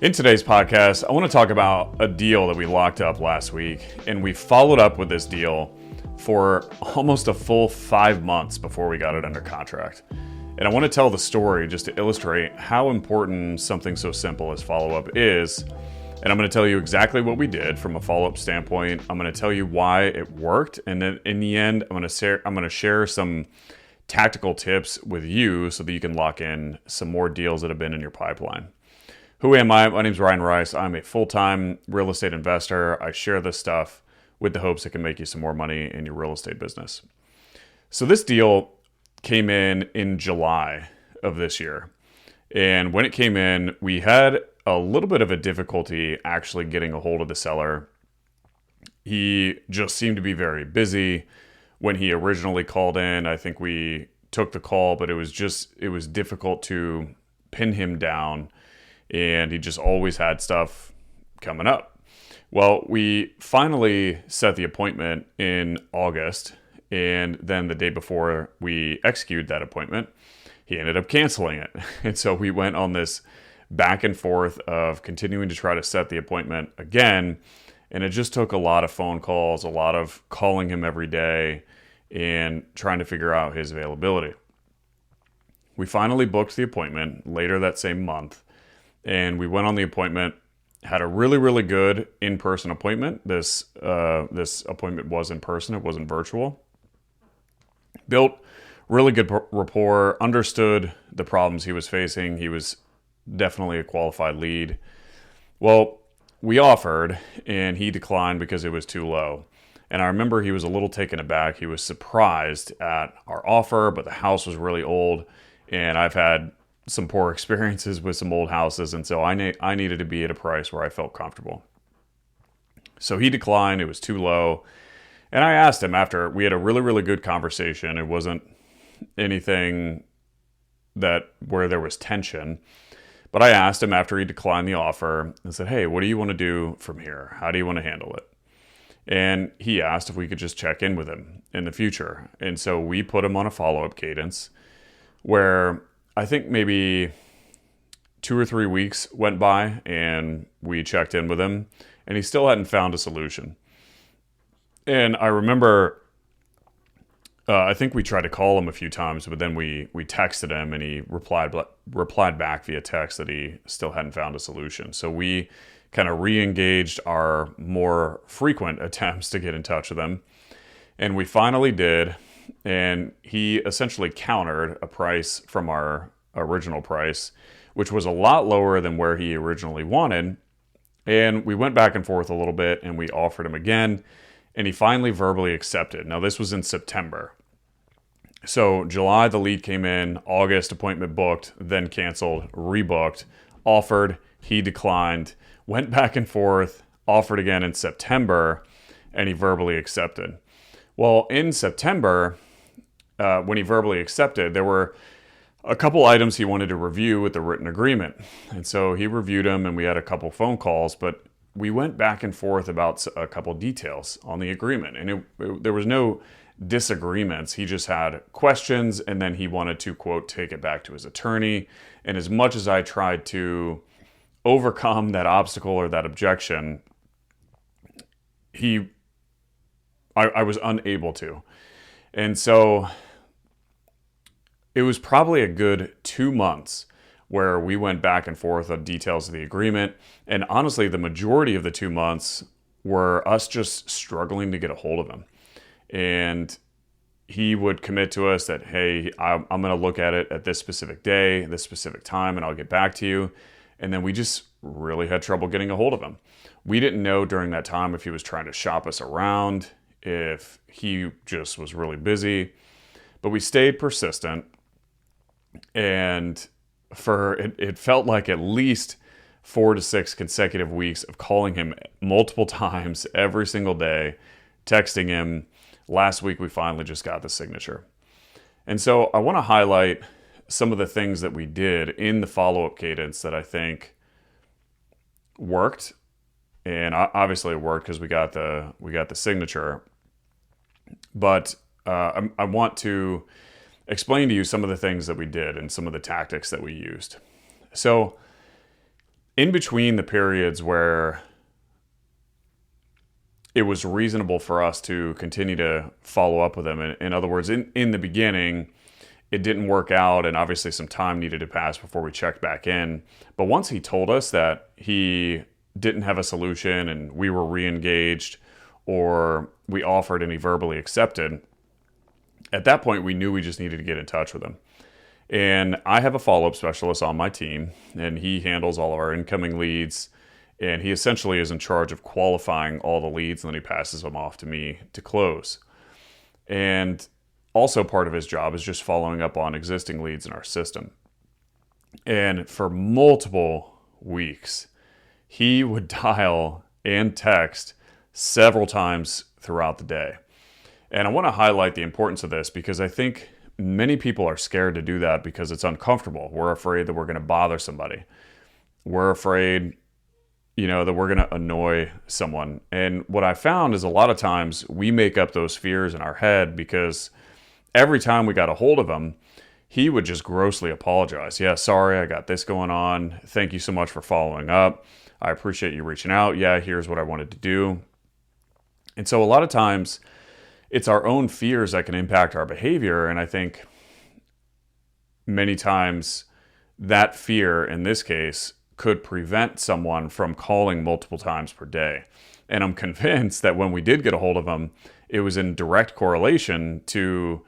In today's podcast, I want to talk about a deal that we locked up last week, and we followed up with this deal for almost a full 5 months before we got it under contract. And I want to tell the story just to illustrate how important something so simple as follow-up is. And I'm going to tell you exactly what we did from a follow-up standpoint. I'm going to tell you why it worked, and then in the end, I'm going to share some tactical tips with you so that you can lock in some more deals that have been in your pipeline. Who am I? My name is Ryan Rice. I'm a full-time real estate investor. I share this stuff with the hopes it can make you some more money in your real estate business. So this deal came in July of this year. And when it came in, we had a little bit of a difficulty actually getting a hold of the seller. He just seemed to be very busy. When he originally called in, I think we took the call, but it was difficult to pin him down. And he just always had stuff coming up. Well, we finally set the appointment in August, and then the day before we executed that appointment, he ended up canceling it. And so we went on this back and forth of continuing to try to set the appointment again, and it just took a lot of phone calls, a lot of calling him every day, and trying to figure out his availability. We finally booked the appointment later that same month. And we went on the appointment, had a really, really good in-person appointment. This appointment was in person. It wasn't virtual. Built really good rapport, understood the problems he was facing. He was definitely a qualified lead. Well, we offered, and he declined because it was too low. And I remember he was a little taken aback. He was surprised at our offer, but the house was really old. And I've had some poor experiences with some old houses, and so I needed to be at a price where I felt comfortable. So he declined. It was too low. And I asked him after we had a really, really good conversation. It wasn't anything where there was tension. But I asked him after he declined the offer and said, hey, what do you want to do from here? How do you want to handle it? And he asked if we could just check in with him in the future. And so we put him on a follow-up cadence where I think maybe 2 or 3 weeks went by and we checked in with him and he still hadn't found a solution. And I remember, I think we tried to call him a few times, but then we texted him and he replied back via text that he still hadn't found a solution. So we kind of re-engaged our more frequent attempts to get in touch with him. And we finally did. And he essentially countered a price from our original price, which was a lot lower than where he originally wanted. And we went back and forth a little bit and we offered him again, and he finally verbally accepted. Now, this was in September. So July, the lead came in, August, appointment booked, then canceled, rebooked, offered, he declined, went back and forth, offered again in September, and he verbally accepted. Well, in September, when he verbally accepted, there were a couple items he wanted to review with the written agreement. And so he reviewed them and we had a couple phone calls, but we went back and forth about a couple details on the agreement. And there was no disagreements. He just had questions, and then he wanted to, quote, take it back to his attorney. And as much as I tried to overcome that obstacle or that objection, I was unable to. And so it was probably a good 2 months where we went back and forth on details of the agreement. And honestly, the majority of the 2 months were us just struggling to get a hold of him. And he would commit to us that, hey, I'm going to look at it at this specific day, this specific time, and I'll get back to you. And then we just really had trouble getting a hold of him. We didn't know during that time if he was trying to shop us around, if he just was really busy, but we stayed persistent, and it felt like at least 4 to 6 consecutive weeks of calling him multiple times every single day, texting him. Last week, we finally just got the signature. And so I want to highlight some of the things that we did in the follow-up cadence that I think worked. And obviously it worked because we got the signature. But I want to explain to you some of the things that we did and some of the tactics that we used. So in between the periods where it was reasonable for us to continue to follow up with him. In other words, in the beginning, it didn't work out, and obviously some time needed to pass before we checked back in. But once he told us that he didn't have a solution and we were re-engaged or we offered and he verbally accepted, at that point we knew we just needed to get in touch with him. And I have a follow-up specialist on my team, and he handles all of our incoming leads, and he essentially is in charge of qualifying all the leads, and then he passes them off to me to close. And also part of his job is just following up on existing leads in our system. And for multiple weeks, he would dial and text several times throughout the day. And I want to highlight the importance of this because I think many people are scared to do that because it's uncomfortable. We're afraid that we're going to bother somebody. We're afraid, that we're going to annoy someone. And what I found is a lot of times we make up those fears in our head because every time we got a hold of him, he would just grossly apologize. Yeah, sorry, I got this going on. Thank you so much for following up. I appreciate you reaching out. Yeah, here's what I wanted to do. And so a lot of times it's our own fears that can impact our behavior. And I think many times that fear, in this case, could prevent someone from calling multiple times per day. And I'm convinced that when we did get a hold of him, it was in direct correlation to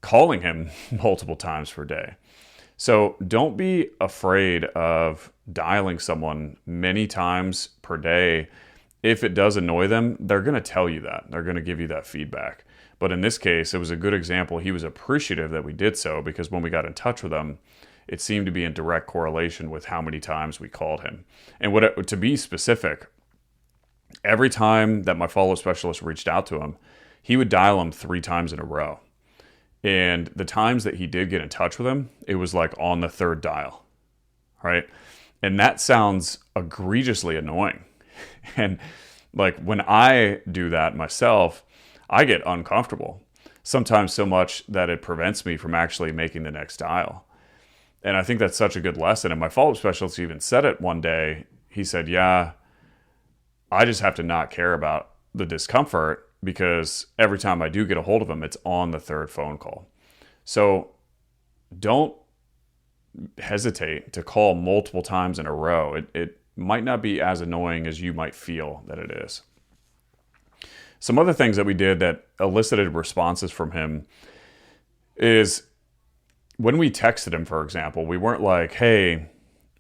calling him multiple times per day. So don't be afraid of dialing someone many times per day. If it does annoy them, they're going to tell you that. They're going to give you that feedback. But in this case, it was a good example. He was appreciative that we did so because when we got in touch with him, it seemed to be in direct correlation with how many times we called him. And to be specific, every time that my follow-up specialist reached out to him, he would dial him 3 times in a row. And the times that he did get in touch with him, it was like on the 3rd dial, right? And that sounds egregiously annoying. And like when I do that myself, I get uncomfortable, sometimes so much that it prevents me from actually making the next dial. And I think that's such a good lesson. And my follow-up specialist even said it one day. He said, yeah, I just have to not care about the discomfort because every time I do get a hold of him, it's on the 3rd phone call. So don't hesitate to call multiple times in a row. It might not be as annoying as you might feel that it is. Some other things that we did that elicited responses from him is when we texted him, for example, we weren't like, hey,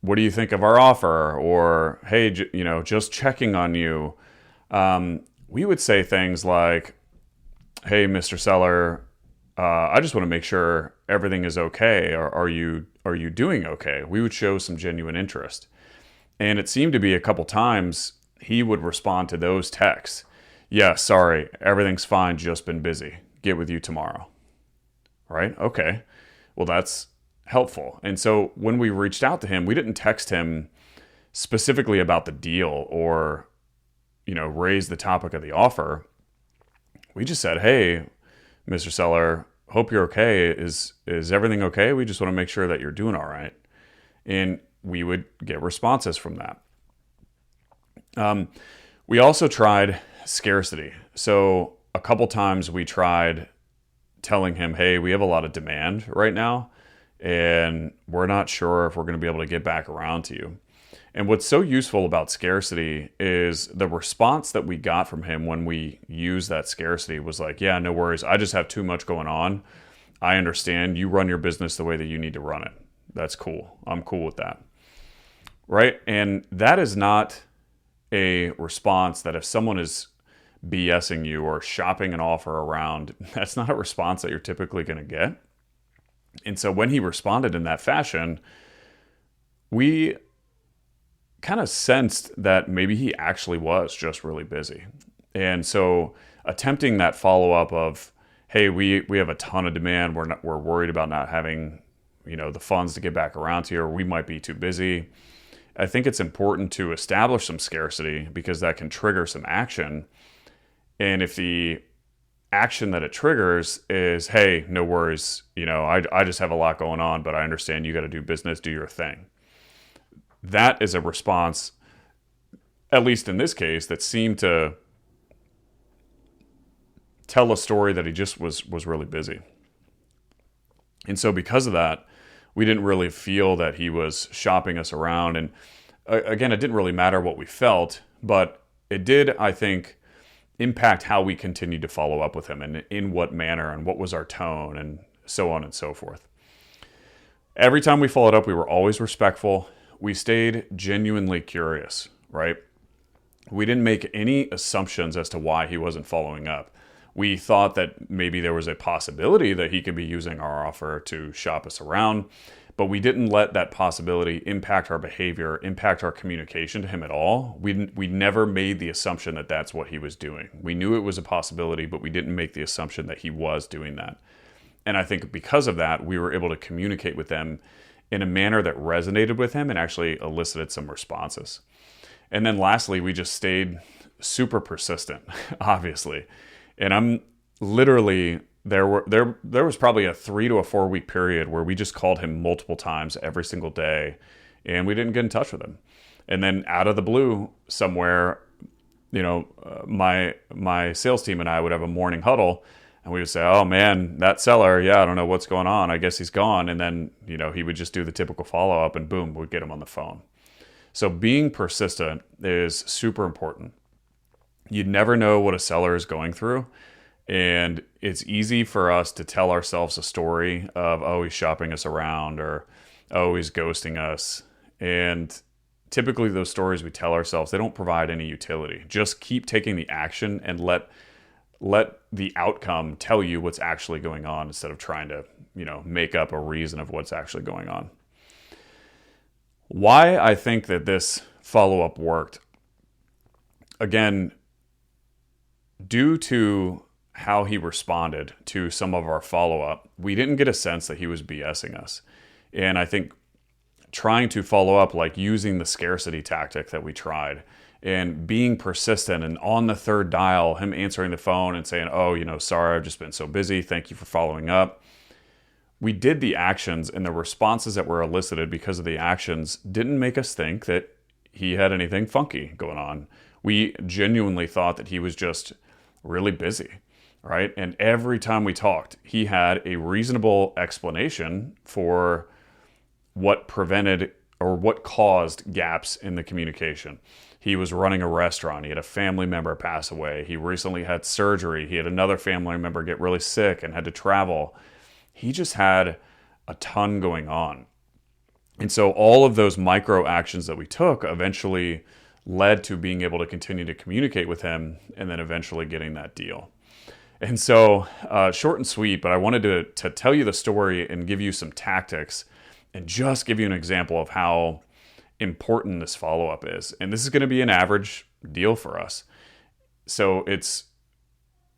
what do you think of our offer? Or, hey, just checking on you. We would say things like, hey, Mr. Seller, I just want to make sure everything is okay. Or are you doing okay? We would show some genuine interest. And it seemed to be a couple times he would respond to those texts. Yeah, sorry, everything's fine, just been busy. Get with you tomorrow. Right? Okay. Well, that's helpful. And so when we reached out to him, we didn't text him specifically about the deal or raise the topic of the offer. We just said, hey, Mr. Seller, hope you're okay. Is everything okay? We just want to make sure that you're doing all right. And we would get responses from that. We also tried scarcity. So a couple times we tried telling him, hey, we have a lot of demand right now, and we're not sure if we're going to be able to get back around to you. And what's so useful about scarcity is the response that we got from him when we used that scarcity was like, yeah, no worries. I just have too much going on. I understand. You run your business the way that you need to run it. That's cool. I'm cool with that. Right? And that is not a response that if someone is BSing you or shopping an offer around, that's not a response that you're typically going to get. And so when he responded in that fashion, we kind of sensed that maybe he actually was just really busy. And so attempting that follow-up of, hey, we have a ton of demand. We're worried about not having, the funds to get back around to you, or we might be too busy. I think it's important to establish some scarcity because that can trigger some action. And if the action that it triggers is, hey, no worries, I just have a lot going on, but I understand you got to do business, do your thing. that is a response, at least in this case, that seemed to tell a story that he just was really busy. And so because of that, we didn't really feel that he was shopping us around. And again, it didn't really matter what we felt, but it did, I think, impact how we continued to follow up with him and in what manner and what was our tone and so on and so forth. Every time we followed up, we were always respectful. We stayed genuinely curious, right? We didn't make any assumptions as to why he wasn't following up. We thought that maybe there was a possibility that he could be using our offer to shop us around, but we didn't let that possibility impact our behavior, impact our communication to him at all. We never made the assumption that that's what he was doing. We knew it was a possibility, but we didn't make the assumption that he was doing that. And I think because of that, we were able to communicate with them in a manner that resonated with him and actually elicited some responses. And then lastly, we just stayed super persistent, obviously. And I'm literally, there was probably a 3 to 4 week period where we just called him multiple times every single day and we didn't get in touch with him. And then out of the blue somewhere, my sales team and I would have a morning huddle and we would say, oh man, that seller, I don't know what's going on. I guess he's gone. And then, he would just do the typical follow up and boom, we'd get him on the phone. So being persistent is super important. You never know what a seller is going through. And it's easy for us to tell ourselves a story of, oh, he's shopping us around or, oh, he's ghosting us. And typically those stories we tell ourselves, they don't provide any utility. Just keep taking the action and let the outcome tell you what's actually going on instead of trying to, make up a reason of what's actually going on. Why I think that this follow-up worked, again, due to how he responded to some of our follow-up, we didn't get a sense that he was BSing us. And I think trying to follow up, like using the scarcity tactic that we tried and being persistent, and on the third dial, him answering the phone and saying, oh, sorry, I've just been so busy. Thank you for following up. We did the actions, and the responses that were elicited because of the actions didn't make us think that he had anything funky going on. We genuinely thought that he was just really busy, right? And every time we talked, he had a reasonable explanation for what prevented or what caused gaps in the communication. He was running a restaurant. He had a family member pass away. He recently had surgery. He had another family member get really sick and had to travel. He just had a ton going on. And so all of those micro actions that we took eventually led to being able to continue to communicate with him and then eventually getting that deal. And so short and sweet, but I wanted to tell you the story and give you some tactics and just give you an example of how important this follow-up is. And this is going to be an average deal for us. So it's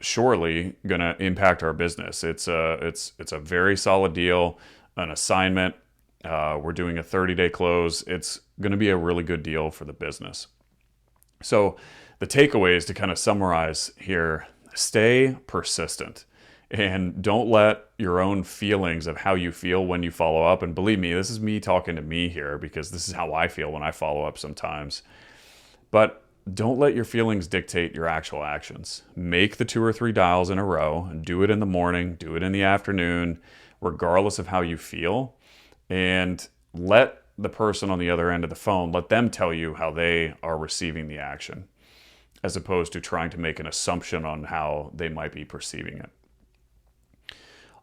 surely going to impact our business. It's a very solid deal, an assignment. We're doing a 30-day close. It's going to be a really good deal for the business. So the takeaways to kind of summarize here, stay persistent and don't let your own feelings of how you feel when you follow up. And believe me, this is me talking to me here because this is how I feel when I follow up sometimes. But don't let your feelings dictate your actual actions. Make the 2 or 3 dials in a row and do it in the morning, do it in the afternoon, regardless of how you feel. And let the person on the other end of the phone, let them tell you how they are receiving the action, as opposed to trying to make an assumption on how they might be perceiving it.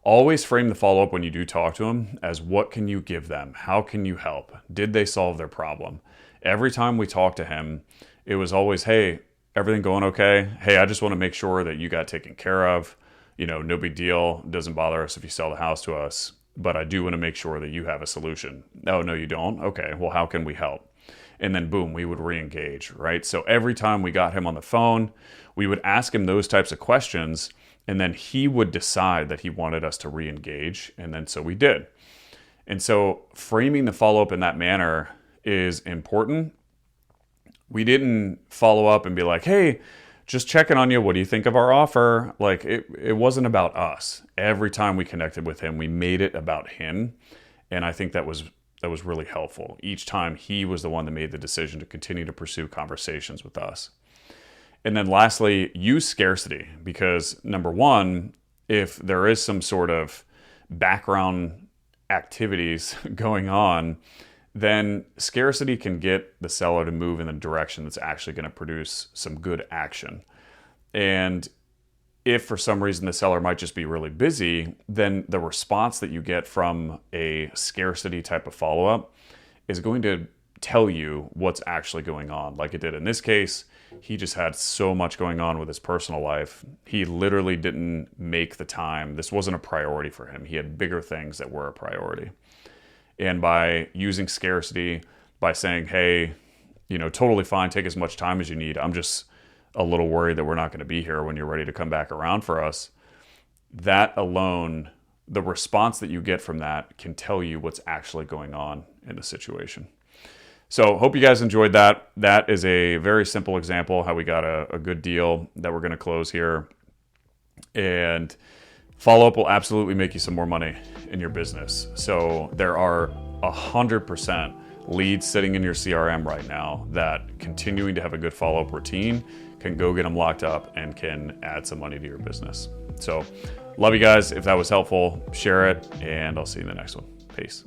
Always frame the follow-up when you do talk to them as what can you give them? How can you help? Did they solve their problem? Every time we talked to him, it was always, hey, everything going okay? Hey, I just want to make sure that you got taken care of. No big deal. It doesn't bother us if you sell the house to us, but I do want to make sure that you have a solution. Oh, no, you don't? Okay, well, how can we help? And then boom, we would re-engage, right? So every time we got him on the phone, we would ask him those types of questions, and then he would decide that he wanted us to re-engage, and then so we did. And so framing the follow-up in that manner is important. We didn't follow up and be like, hey, just checking on you. What do you think of our offer? Like it wasn't about us. Every time we connected with him, we made it about him. And I think that was was really helpful. Each time he was the one that made the decision to continue to pursue conversations with us. And then lastly, use scarcity, because number one, if there is some sort of background activities going on, then scarcity can get the seller to move in the direction that's actually going to produce some good action. And if for some reason the seller might just be really busy, then the response that you get from a scarcity type of follow-up is going to tell you what's actually going on. Like it did in this case, he just had so much going on with his personal life. He literally didn't make the time. This wasn't a priority for him. He had bigger things that were a priority. And by using scarcity, by saying, hey, totally fine, take as much time as you need. I'm just a little worried that we're not going to be here when you're ready to come back around for us. That alone, the response that you get from that can tell you what's actually going on in the situation. So hope you guys enjoyed that. That is a very simple example how we got a good deal that we're going to close here. And follow-up will absolutely make you some more money in your business. So there are 100% leads sitting in your CRM right now that continuing to have a good follow-up routine can go get them locked up and can add some money to your business. So love you guys. If that was helpful, share it, and I'll see you in the next one. Peace.